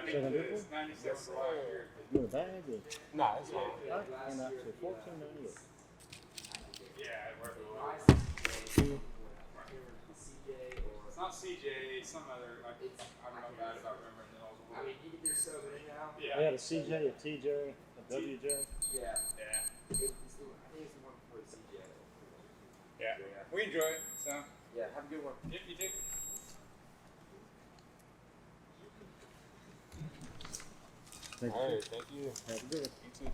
Should I do it? Yes, You want a bag? Or? nah, it's fine. And actually, 14.98. It's not CJ, some other. I'm not bad about remembering the old one. You get your soda anyhow? We had a CJ, a TJ, a WJ. Yeah. Yeah. I think it's the one before the CJ. Yeah. We enjoy it, so. Yeah, have a good one. Yep, you too. Thank you. Alright, thank you. Have a good one. You too.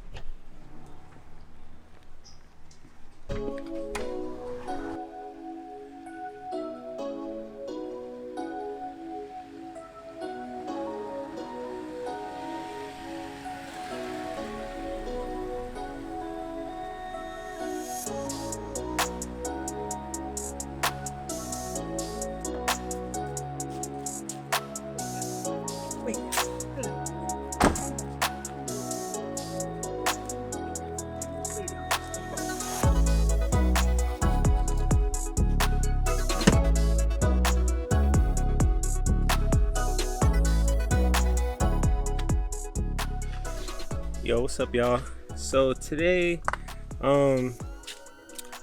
Yo, what's up, y'all? So today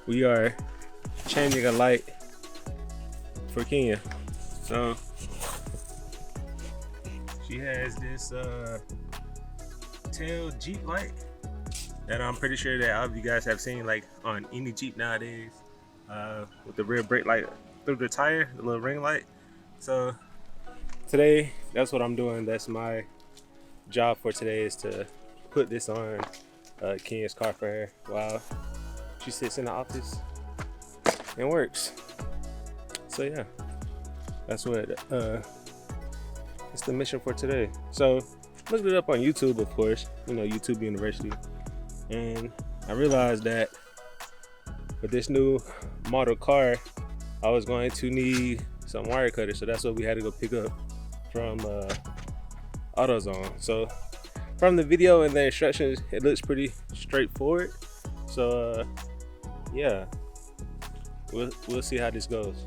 we are changing a light for Kenya. So she has this tail Jeep light that I'm pretty sure that all of you guys have seen, like on any Jeep nowadays, with the rear brake light through the tire, the little ring light. So today, that's what I'm doing. That's my job for today, is to put this on Kenya's car for her while she sits in the office and works. So yeah, that's what it's the mission for today. So looked it up on YouTube, of course, you know, YouTube University, and I realized that for this new model car I was going to need some wire cutters, so that's what we had to go pick up from AutoZone. So from the video and the instructions, it looks pretty straightforward. So yeah, we'll see how this goes.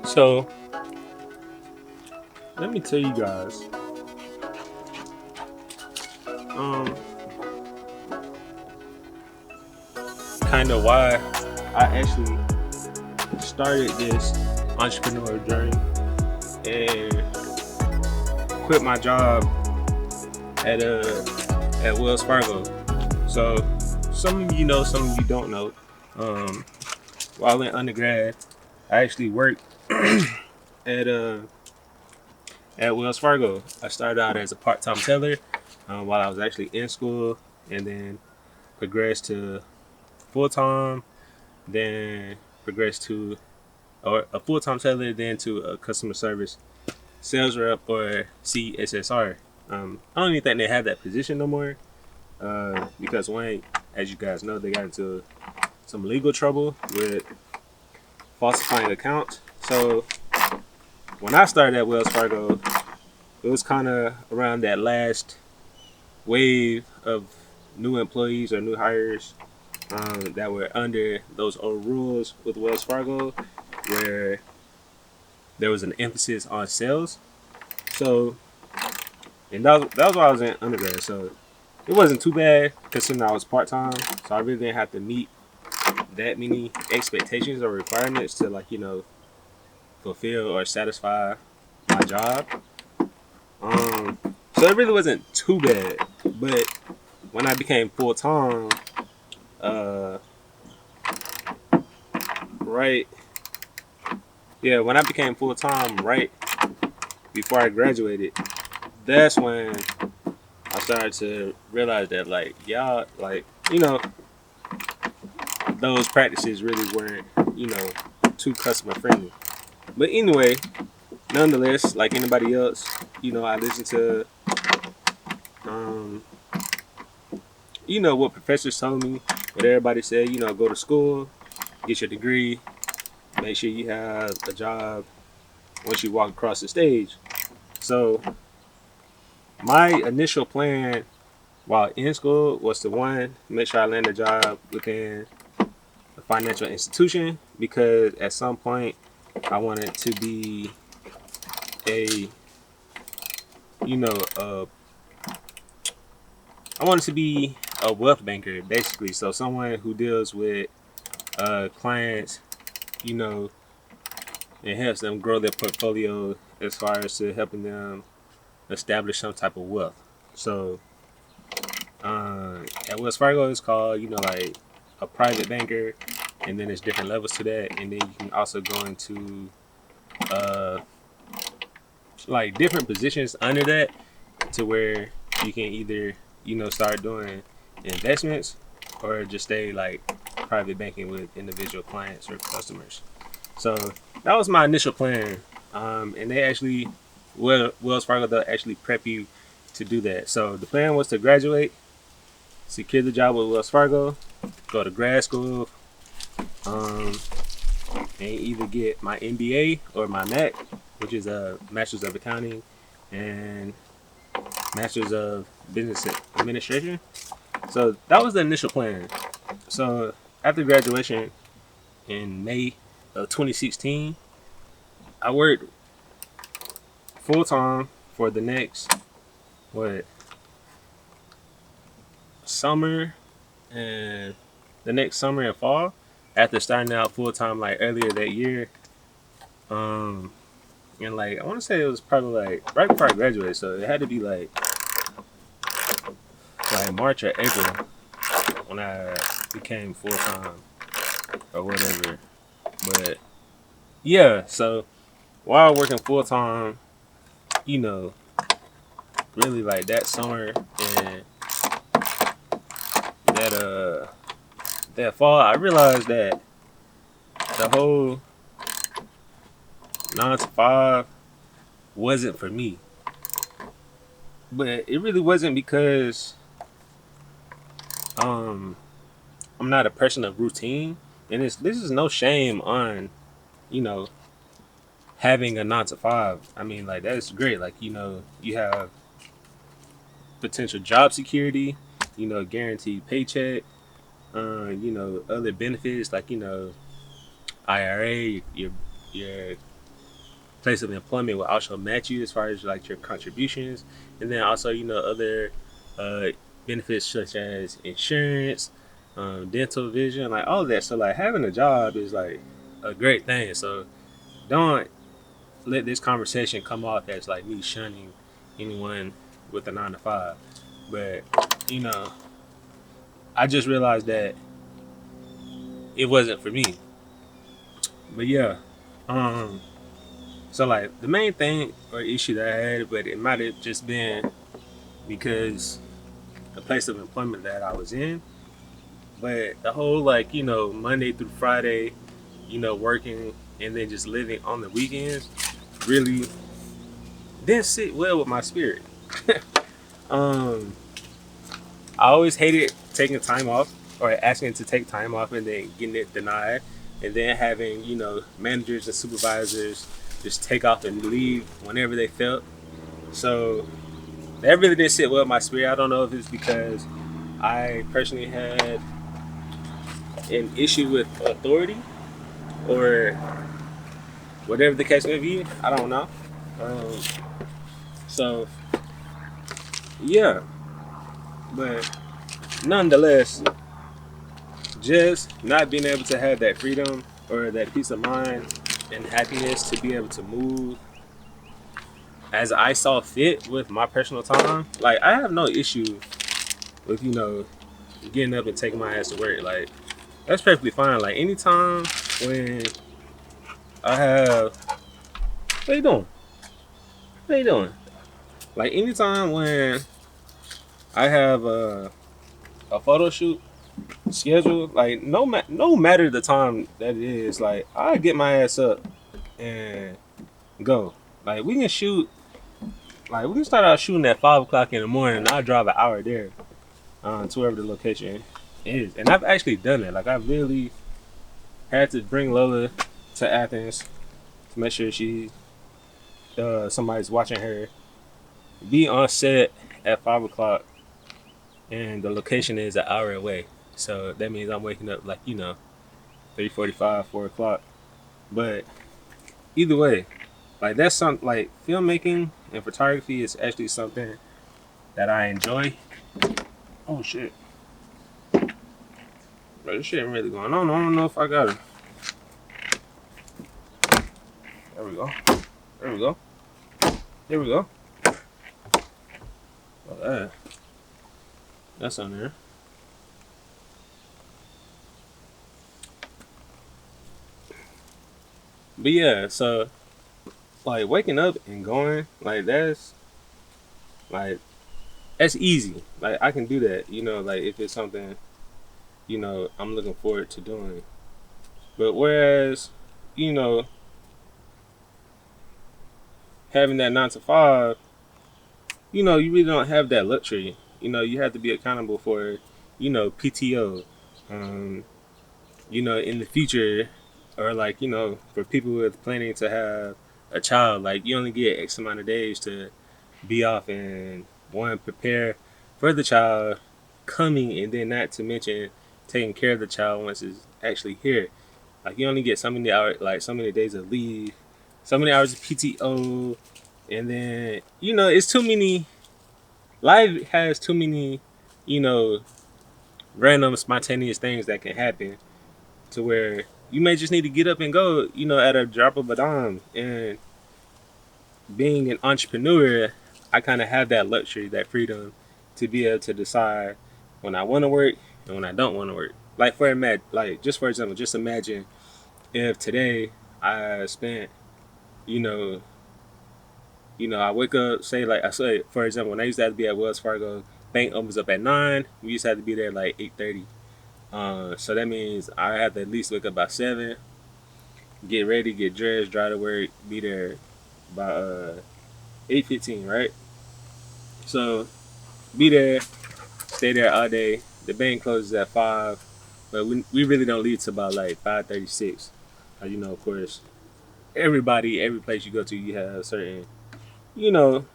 So let me tell you guys, kind of why I actually started this entrepreneur journey and quit my job at Wells Fargo. So some of you know, some of you don't know. While in undergrad, I actually worked at Wells Fargo. I started out as a part-time teller while I was actually in school, and then progressed to full-time, then progressed to a full-time teller, then to a customer service sales rep, or CSSR. I don't even think they have that position no more, because one, as you guys know, they got into some legal trouble with falsifying accounts. So when I started at Wells Fargo, it was kind of around that last wave of new employees or new hires that were under those old rules with Wells Fargo, where there was an emphasis on sales. So, and that was while I was in undergrad, so it wasn't too bad considering I was part-time, so I really didn't have to meet that many expectations or requirements to, like, you know, fulfill or satisfy my job. So it really wasn't too bad. But when I became full-time, right before I graduated, that's when I started to realize that, like, y'all, like, you know, those practices really weren't, you know, too customer friendly. But anyway, nonetheless, like anybody else, you know, I listened to, you know, what professors told me, what everybody said, you know, go to school, get your degree, make sure you have a job once you walk across the stage. So my initial plan while in school was to one, make sure I land a job within a financial institution, because at some point I wanted to be a, you know, I wanted to be a wealth banker, basically. So someone who deals with clients, you know, and helps them grow their portfolio as far as to helping them establish some type of wealth. So at Wells Fargo, it's called, you know, like a private banker, and then there's different levels to that, and then you can also go into like different positions under that, to where you can either, you know, start doing investments or just stay like private banking with individual clients or customers. So that was my initial plan, and they actually, Wells Fargo, they'll actually prep you to do that. So the plan was to graduate, secure the job with Wells Fargo, go to grad school, and either get my MBA or my MAC, which is a Master's of Accounting and Master's of Business Administration. So that was the initial plan. So after graduation in May of 2016, I worked full time for the next summer and fall, after starting out full time like earlier that year. And like I want to say it was probably like right before I graduated, so it had to be like March or April when I became full time or whatever. But yeah, so while working full time, you know, really like that summer and that fall, I realized that the whole 9 to 5 wasn't for me. But it really wasn't, because I'm not a person of routine, and this is no shame on, you know, having a 9 to 5. I mean, like, that's great. Like, you know, you have potential job security, you know, guaranteed paycheck, you know, other benefits like, you know, IRA, your place of employment will also match you as far as like your contributions, and then also, you know, other benefits such as insurance, dental, vision, like all of that. So like having a job is like a great thing. So don't let this conversation come off as like me shunning anyone with a 9 to 5. But you know, I just realized that it wasn't for me. But yeah, so like the main thing or issue that I had, but it might have just been because the place of employment that I was in. But the whole, like, you know, Monday through Friday, you know, working and then just living on the weekends really didn't sit well with my spirit. I always hated taking time off or asking to take time off and then getting it denied, and then having, you know, managers and supervisors just take off and leave whenever they felt. So that really didn't sit well with my spirit. I don't know if it's because I personally had an issue with authority or whatever the case may be. I don't know. So yeah, but nonetheless, just not being able to have that freedom or that peace of mind and happiness to be able to move as I saw fit with my personal time. Like, I have no issue with, you know, getting up and taking my ass to work. Like, that's perfectly fine. Like, anytime when I have, what you doing? What you doing? Like, anytime when I have a photo shoot scheduled, like, no matter the time that it is, like, I get my ass up and go. Like, we can shoot, like, we can start out shooting at 5 o'clock in the morning, and I'll drive an hour there to wherever the location is. And I've actually done that. Like, I've literally had to bring Lola to Athens to make sure she somebody's watching her be on set at 5 o'clock, and the location is an hour away. So that means I'm waking up like 3:45, 4 o'clock. But either way, like that's something like filmmaking and photography is actually something that I enjoy. Oh shit. Bro, this shit ain't really going on. I don't know if I got it. There we go. There we go. There we go. Oh, that's on there. But yeah, so like waking up and going, like that's easy. Like I can do that, like if it's something, I'm looking forward to doing. But whereas, you know, having that 9 to 5, you really don't have that luxury. You have to be accountable for, PTO. In the future, or like, for people with planning to have a child, like you only get X amount of days to be off and one prepare for the child coming, and then not to mention taking care of the child once it's actually here. Like you only get so many hours, like so many days of leave, so many hours of PTO, and then it's too many. Life has too many, you know, random spontaneous things that can happen to where you may just need to get up and go, at a drop of a dime. And being an entrepreneur, I kind of have that luxury, that freedom to be able to decide when I want to work and when I don't want to work. Like for example, just imagine if today I spent, you know, I wake up, for example, when I used to have to be at Wells Fargo, bank opens up at 9. We used to have to be there like 8:30. So that means I have to at least wake up by 7, get ready, get dressed, drive to work, be there by 8:15, right? So be there, stay there all day. The bank closes at 5, but we really don't leave till about like 5:36. Of course, every place you go to, you have certain, you know,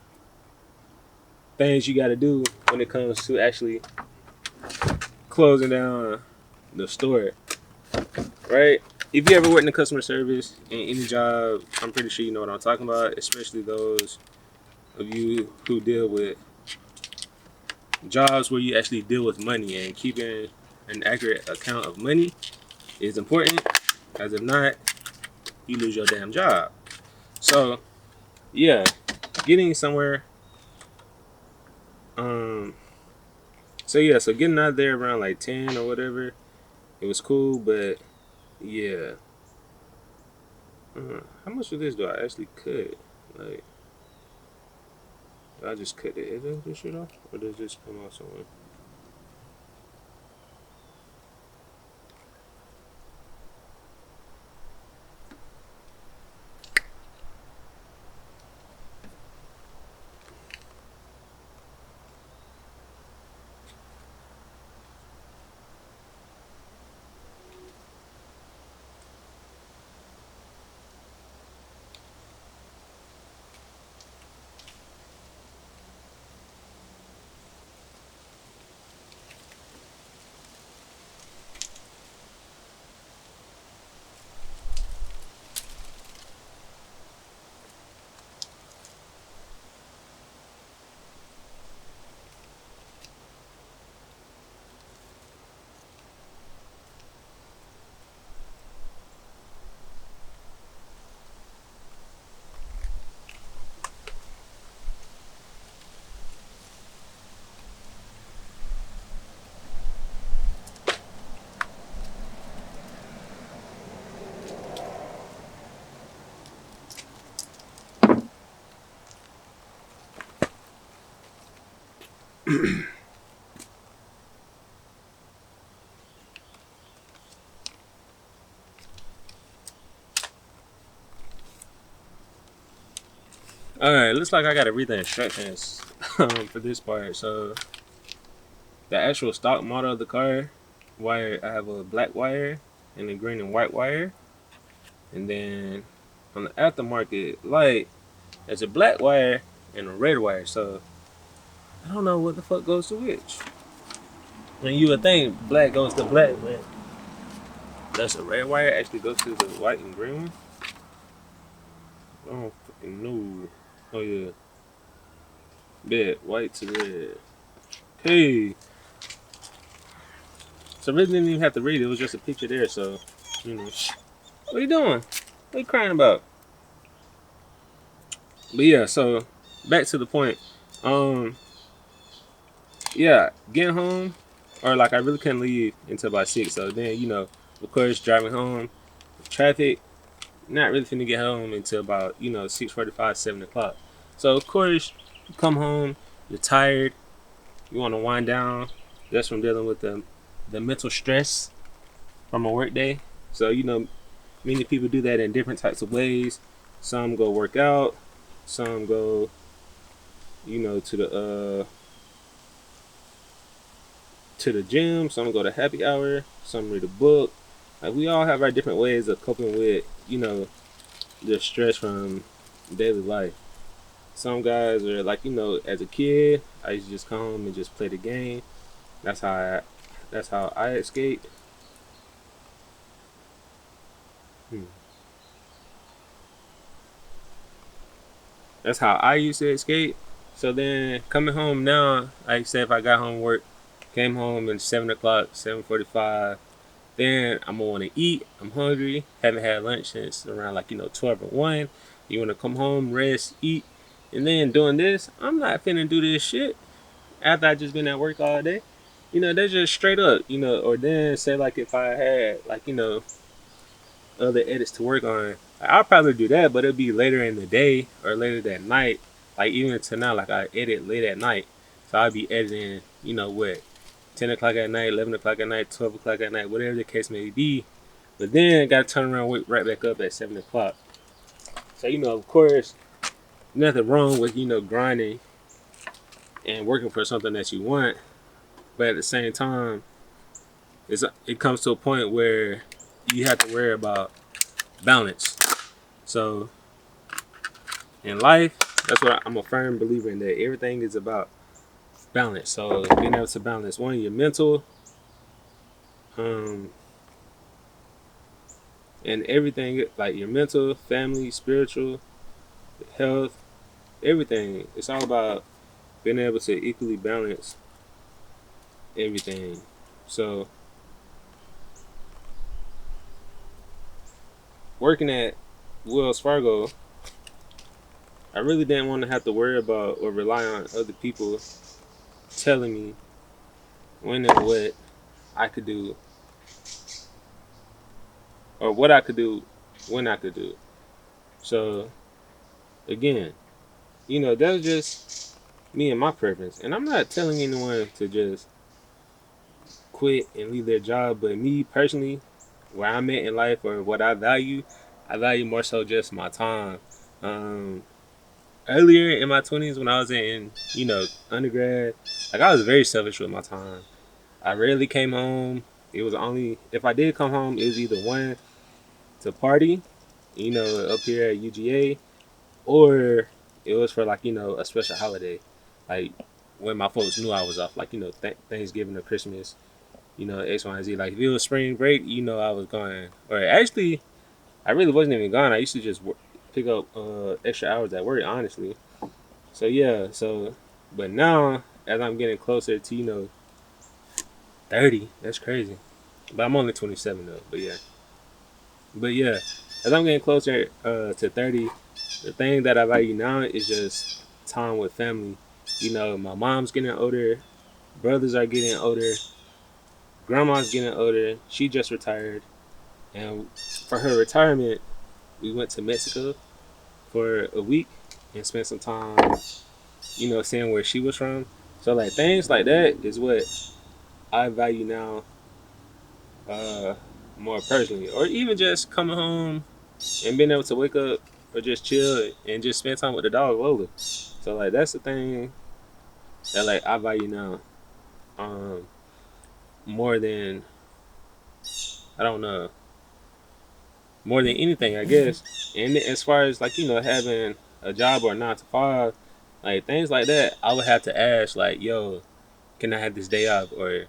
things you got to do when it comes to actually closing down the store, right? If you ever worked in customer service in any job, I'm pretty sure you know what I'm talking about, especially those of you who deal with jobs where you actually deal with money, and keeping an accurate account of money is important, as if not, you lose your damn job. So, yeah, getting somewhere. So getting out there around like 10 or whatever, it was cool, but yeah. How much of this do I actually cut? Like, I just cut the edge of this shit off, or does this come out somewhere? Alright, looks like I gotta read the instructions for this part. So, the actual stock model of the car, wire, I have a black wire and a green and white wire. And then on the aftermarket light, there's a black wire and a red wire. So I don't know what the fuck goes to which. And you would think black goes to black, but does the red wire actually go to the white and green one? I don't fucking know. Oh yeah. Bet white to red. Hey. So really didn't even have to read it. It was just a picture there. So, you know. What are you doing? What are you crying about? But yeah, so back to the point. Yeah, getting home, or like I really couldn't leave until about 6. So then, you know, of course, driving home, traffic, not really finna get home until about, you know, 6:45, 7 o'clock. So of course, you come home, you're tired, you want to wind down. That's from dealing with the mental stress from a work day. So, you know, many people do that in different types of ways. Some go work out, some go, you know, to the gym, some go to happy hour, some read a book. Like, we all have our different ways of coping with, you know, the stress from daily life. Some guys are like, you know, as a kid, I used to just come home and just play the game. That's how I escape. That's how I used to escape. So then coming home now, like I said, if I got home work, came home at 7 o'clock, 7:45, then I'm gonna want to eat. I'm hungry. Haven't had lunch since around like, you know, 12 or 1. You want to come home, rest, eat, and then doing this. I'm not finna do this shit after I just been at work all day. You know, that's just straight up, you know. Or then say like if I had like, you know, other edits to work on, I'll probably do that, but it'll be later in the day or later that night. Like even to now, like I edit late at night, so I'll be editing, you know, what, 10 o'clock at night, 11 o'clock at night, 12 o'clock at night, whatever the case may be. But then I gotta turn around and wake right back up at 7 o'clock. So, you know, of course, nothing wrong with, you know, grinding and working for something that you want, but at the same time, it comes to a point where you have to worry about balance. So in life, that's what I'm a firm believer in, that everything is about balance. So being able to balance your mental, and everything, like your mental, family, spiritual, health, everything. It's all about being able to equally balance everything. So working at Wells Fargo, I really didn't want to have to worry about or rely on other people telling me when and what I could do, or what I could do when I could do. So again, you know, that was just me and my preference. And I'm not telling anyone to just quit and leave their job, but me personally, where I'm at in life or what I value more so just my time. Earlier in my 20s, when I was in, you know, undergrad, like I was very selfish with my time. I rarely came home. It was only, if I did come home, it was either one, to party, you know, up here at UGA, or it was for like, you know, a special holiday, like when my folks knew I was off, like, you know, Thanksgiving or Christmas, you know, X, Y, and Z. Like if it was spring break, you know, I was going, or actually, I really wasn't even gone. I used to just pick up extra hours at work, honestly. So yeah, but now as I'm getting closer to, you know, 30, that's crazy. But I'm only 27 though. But yeah, as I'm getting closer to 30, the thing that I value now is just time with family. You know, my mom's getting older, brothers are getting older, grandma's getting older. She just retired, and for her retirement, we went to Mexico for a week and spent some time, you know, seeing where she was from. So like things like that is what I value now, more personally. Or even just coming home and being able to wake up or just chill and just spend time with the dog Lola. So like that's the thing that like I value now, more than, I don't know, more than anything, I guess. And as far as like, you know, having a job or 9 to 5, Like things like that, I would have to ask like, yo, can I have this day off? Or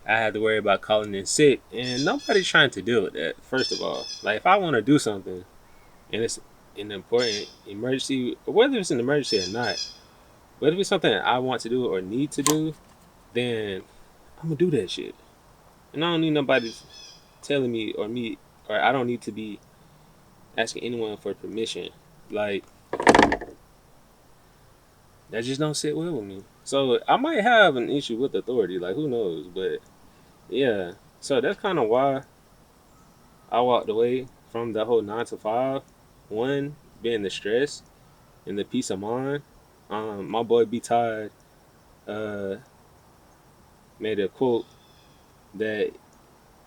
I had to worry about calling in sick, and nobody's trying to deal with that. First of all, like if I want to do something and it's an important emergency, or whether it's an emergency or not, whether it's something that I want to do or need to do, then I'm gonna do that shit. And I don't need nobody telling me or I don't need to be asking anyone for permission. Like that just don't sit well with me. So I might have an issue with authority, like who knows, but yeah. So that's kind of why I walked away from the whole 9 to 5. One being the stress and the peace of mind. My boy B Todd uh, made a quote that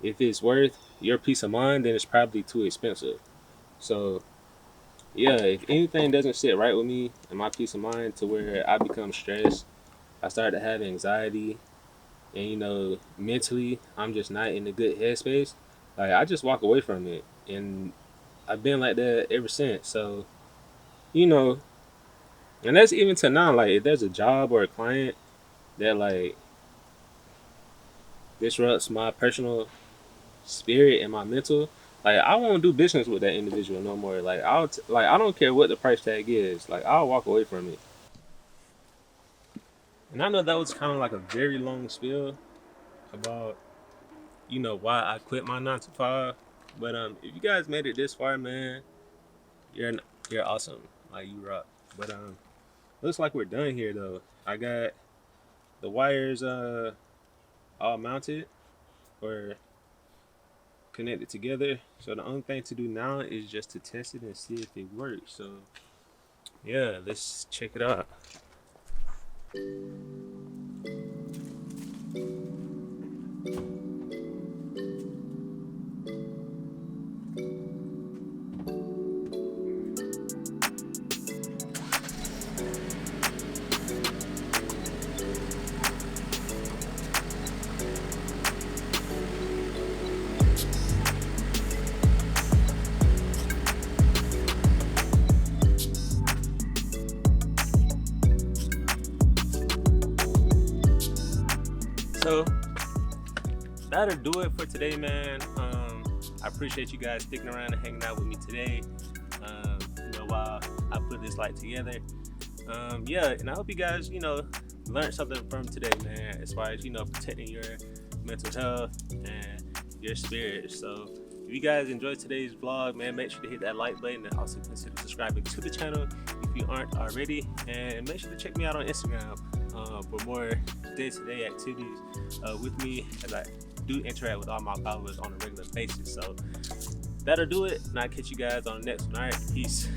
if it's worth your peace of mind, then it's probably too expensive. So yeah, if anything doesn't sit right with me and my peace of mind to where I become stressed, I start to have anxiety, and mentally I'm just not in a good headspace. Like I just walk away from it, and I've been like that ever since. So you know, and that's even to now. Like if there's a job or a client that like disrupts my personal spirit and my mental, like I won't do business with that individual no more. Like I don't care what the price tag is. Like I'll walk away from it. And I know that was kind of like a very long spiel about why I quit my 9 to 5. But if you guys made it this far, man, you're awesome. Like you rock. But looks like we're done here though. I got the wires all mounted or connected together. So the only thing to do now is just to test it and see if it works. So yeah, let's check it out. So that'll do it for today, man. I appreciate you guys sticking around and hanging out with me today. While I put this light together. Yeah, and I hope you guys, learned something from today, man. As far as protecting your mental health and your spirit. So if you guys enjoyed today's vlog, man, make sure to hit that like button and also consider subscribing to the channel if you aren't already. And make sure to check me out on Instagram for more day-to-day activities with me, as I do interact with all my followers on a regular basis. So that'll do it, and I'll catch you guys on the next one. All right, peace.